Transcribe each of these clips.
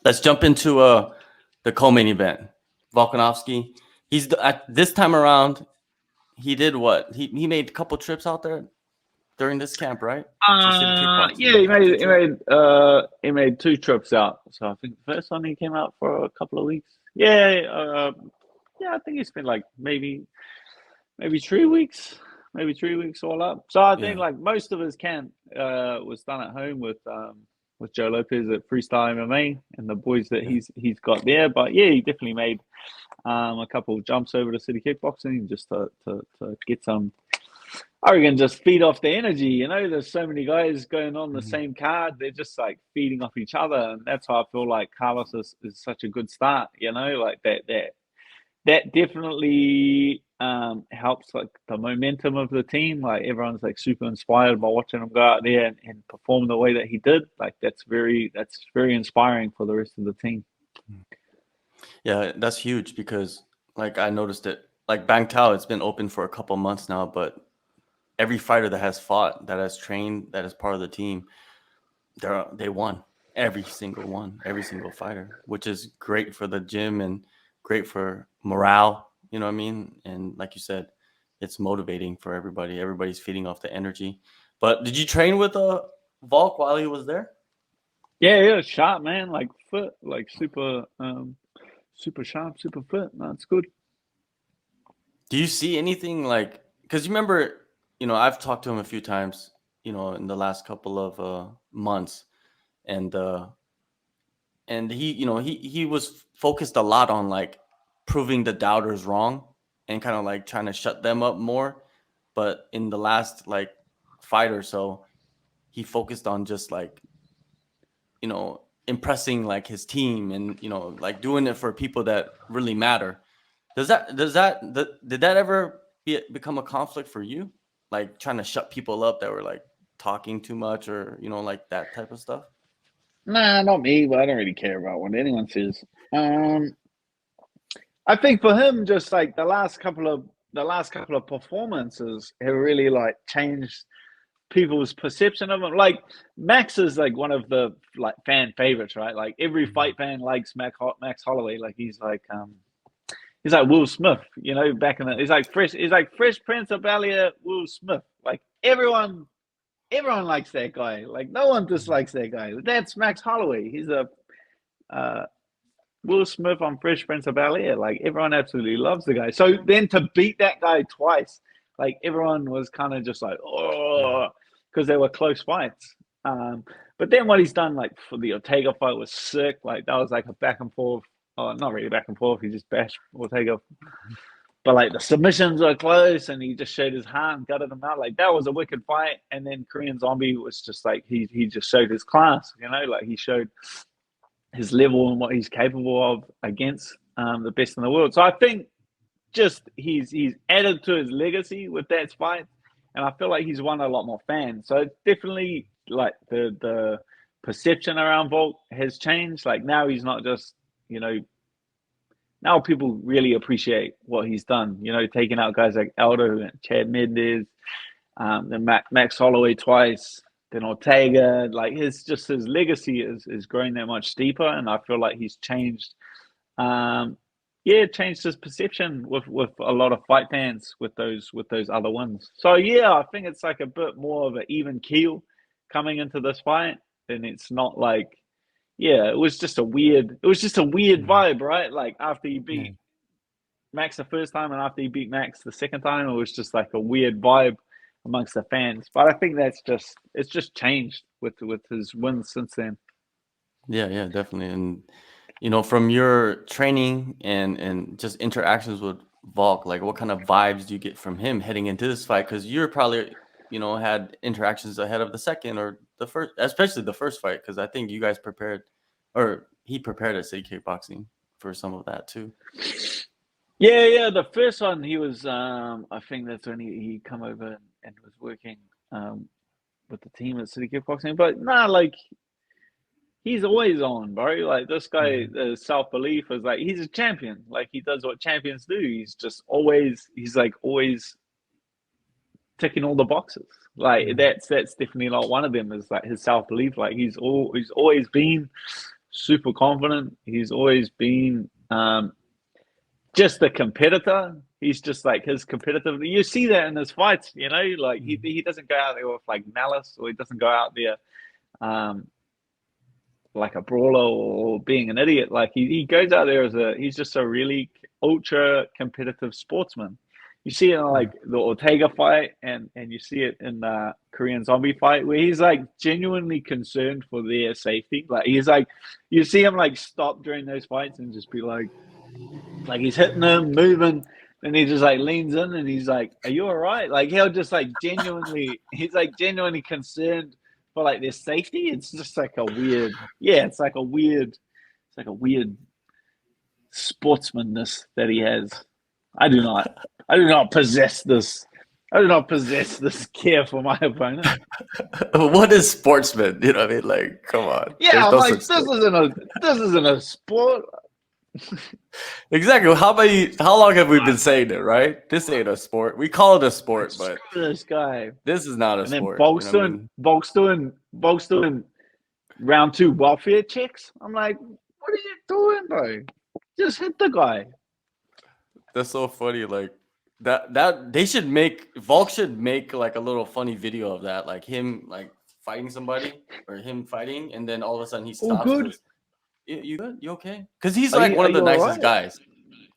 Let's jump into the co-main event. Volkanovski. At this time around. He did what? He made a couple trips out there during this camp, right? To City Kickboxing. Yeah, he made 2 trips out. So I think the first one he came out for a couple of weeks. Yeah, I think he spent like maybe 3 weeks, maybe 3 weeks all up. So I think like most of his camp was done at home with Joe Lopez at Freestyle MMA and the boys that he's got there. But yeah, he definitely made a couple of jumps over to City Kickboxing just to get some. I reckon just feed off the energy. You know, there's so many guys going on the same card. They're just like feeding off each other, and that's why I feel like Carlos is such a good start. You know, like that definitely helps like the momentum of the team. Like everyone's like super inspired by watching him go out there and perform the way that he did. Like that's very inspiring for the rest of the team. Yeah, that's huge because like I noticed it. Like Bang Tao, it's been open for a couple months now, but every fighter that has fought, that has trained, that is part of the team, they won every single fighter, which is great for the gym and great for morale. You know what I mean? And like you said, it's motivating for everybody. Everybody's feeding off the energy. But did you train with Volk while he was there? Yeah, sharp man, like fit, like super sharp, super fit. That's good. Do you see anything like? Because you remember, I've talked to him a few times, in the last couple of months, and he, he was focused a lot on like proving the doubters wrong and kind of like trying to shut them up more. But in the last like fight or so, he focused on just like, impressing like his team and, like doing it for people that really matter. Did that ever become a conflict for you? Like trying to shut people up that were like talking too much or, like that type of stuff? Nah, not me, but I don't really care about what anyone says. I think for him, just like the last couple of performances have really like changed people's perception of him. Like Max is like one of the like fan favorites, right? Like every fight fan likes Max Holloway. Like he's like Will Smith, back in the he's like Fresh Prince of Bel-Air, Will Smith. Like everyone likes that guy. Like no one dislikes that guy. That's Max Holloway. He's a Will Smith on Fresh Prince of Bel-Air. Like everyone absolutely loves the guy. So then to beat that guy twice, like everyone was kind of just like, oh, because they were close fights. But then what he's done, like for the Ortega fight, was sick. Like that was like a back and forth. Oh, not really back and forth. He just bashed Ortega. But like the submissions were close, and he just showed his heart and gutted him out. Like that was a wicked fight. And then Korean Zombie was just like he just showed his class. Like he showed his level and what he's capable of against the best in the world. So I think just he's added to his legacy with that fight, and I feel like he's won a lot more fans. So definitely like the perception around Volk has changed. Like now he's not just now people really appreciate what he's done. Taking out guys like Aldo and Chad Mendes, then Max Holloway twice. Then Ortega, like his legacy is growing that much deeper, and I feel like he's changed, changed his perception with a lot of fight fans with those other wins. So yeah, I think it's like a bit more of an even keel coming into this fight, and it's not like it was just a weird vibe, right? Like after he beat Max the first time and after he beat Max the second time, it was just like a weird vibe amongst the fans. But I think it's just changed with his wins since then. Yeah, definitely. And from your training and just interactions with Volk, like what kind of vibes do you get from him heading into this fight? Because you're probably had interactions ahead of the second or the first, especially the first fight, because I think you guys prepared, or he prepared at City Kickboxing for some of that too. Yeah. The first one he was, I think that's when he come over and was working with the team at City Kickboxing. But nah, like he's always on, bro. Like this guy, self belief is like he's a champion. Like he does what champions do. He's always ticking all the boxes. Like that's definitely not one of them. Is like his self belief. Like he's always been super confident. He's always been just a competitor. He's just like his competitive. You see that in his fights, like he doesn't go out there with like malice, or he doesn't go out there um, like a brawler or being an idiot. Like he goes out there he's just a really ultra competitive sportsman. You see it in like the Ortega fight, and you see it in the Korean Zombie fight, where he's like genuinely concerned for their safety. Like he's like, you see him like stop during those fights and just be like he's hitting them, moving, and he just like leans in and he's like, "Are you all right?" Like he'll just like he's like genuinely concerned for like their safety. It's just like a weird, it's like a weird sportsmanness that he has. I do not possess this. I do not possess this care for my opponent. What is sportsman? You know what I mean? Like, come on. Yeah, There's I'm no like, such thing. this isn't a sport. Exactly. How long have we been saying it, right? This ain't a sport. We call it a sport, but Screw this guy. this is not a And then sport. You know what I mean? Bulk's doing round 2 welfare checks. I'm like, what are you doing, bro? Just hit the guy. That's so funny. Like that they should make Volk should make like a little funny video of that, like him like fighting somebody or him fighting, and then all of a sudden he All stops. good? You good? You okay? Because he's Are like you, one are of the you all nicest right? guys.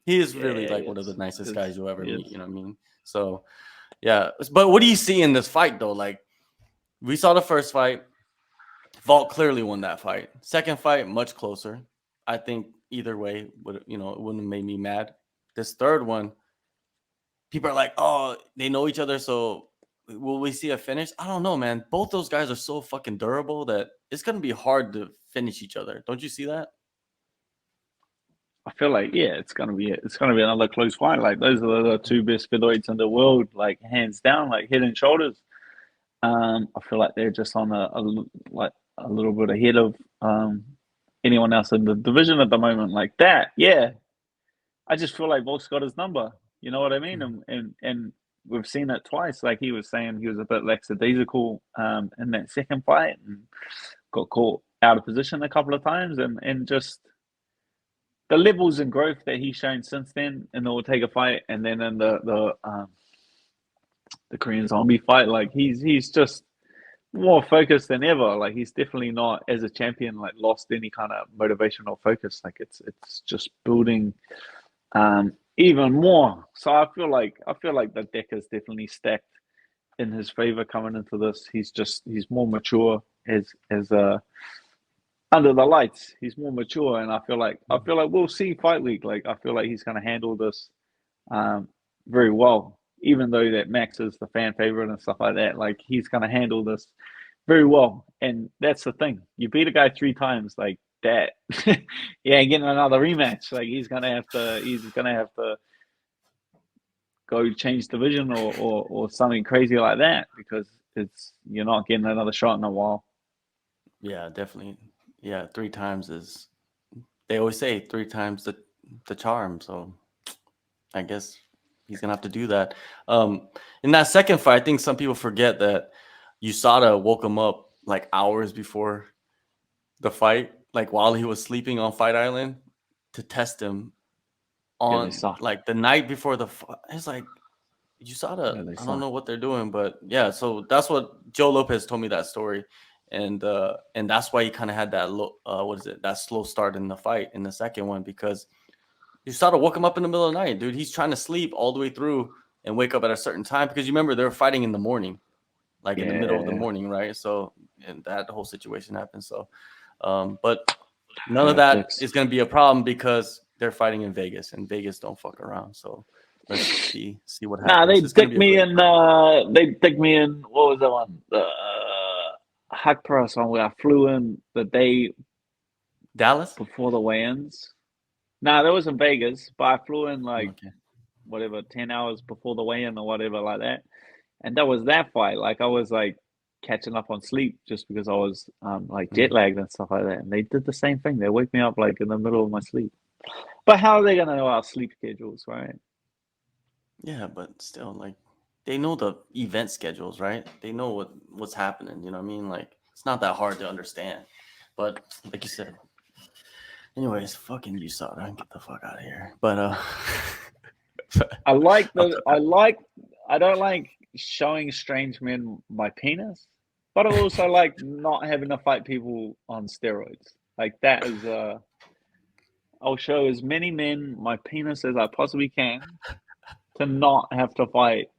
He is Yeah, really like one of the nicest guys you'll ever yes. meet. You know what I mean? So yeah. But what do you see in this fight though? Like we saw the first fight. Volk clearly won that fight. Second fight, much closer. I think either way would it wouldn't have made me mad. This third one, people are like, oh, they know each other, so will we see a finish? I don't know, man. Both those guys are so fucking durable that it's gonna be hard to finish each other. Don't you see that? I feel like it's gonna be another close fight. Like those are the two best featherweights in the world, like hands down, like head and shoulders. I feel like they're just on a little bit ahead of anyone else in the division at the moment. Like that, yeah. I just feel like Volk's got his number. You know what I mean? And we've seen it twice. Like he was saying, he was a bit lackadaisical in that second fight and got caught out of position a couple of times, and just the levels and growth that he's shown since then in the Ortega fight, and then in the Korean Zombie fight, like he's just more focused than ever. Like he's definitely not, as a champion, like lost any kind of motivational focus. Like it's just building even more. So I feel like the deck is definitely stacked in his favor coming into this. He's more mature as under the lights. He's more mature, and I feel like we'll see fight week. Like I feel like he's going to handle this very well. Even though that Max is the fan favorite and stuff like that, like he's going to handle this very well. And that's the thing. You beat a guy 3 times like that. He ain't getting another rematch. Like he's gonna have to go change division or something crazy like that, because you're not getting another shot in a while. Yeah, definitely. Yeah, 3 times is. They always say 3 times the charm. So I guess he's gonna have to do that. In that second fight, I think some people forget that USADA woke him up like hours before the fight, like while he was sleeping on Fight Island, to test him Yeah, they on suck. like the night before the fight. It's like USADA. Yeah, they I don't suck. know what they're doing, but yeah. So that's what Joe Lopez told me that story, and that's why he kind of had that that slow start in the fight in the second one, because USADA woke him up in the middle of the night, dude. He's trying to sleep all the way through and wake up at a certain time, because you remember they were fighting in the morning, like in the middle of the Yeah, morning, right? So, and that whole situation happened. So, but none of yeah, that fix. is going to be a problem because they're fighting in Vegas, and Vegas don't fuck around. So let's see what Nah, happens. It's going to be a great fight. They dick me in. What was that one? The Hack Price one where I flew in the day Dallas. before the weigh-ins. Nah, that was in Vegas, but I flew in like Okay. whatever 10 hours before the weigh-in or whatever like that, and that was that fight. Like I was like catching up on sleep just because I was like jet lagged and stuff like that, and they did the same thing. They wake me up like in the middle of my sleep. But how are they gonna know our sleep schedules, right? Yeah, but still, like, they know the event schedules, right? They know what's happening. You know what I mean? Like, it's not that hard to understand. But like you said, Anyways, fucking USADA, get the fuck out of here. But I like I'll the. I don't like showing strange men my penis, but I also like not having to fight people on steroids. Like that is. I'll show as many men my penis as I possibly can to not have to fight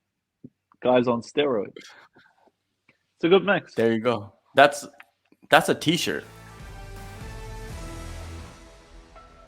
guys on steroids. It's a good mix. there you go. That's a T-shirt.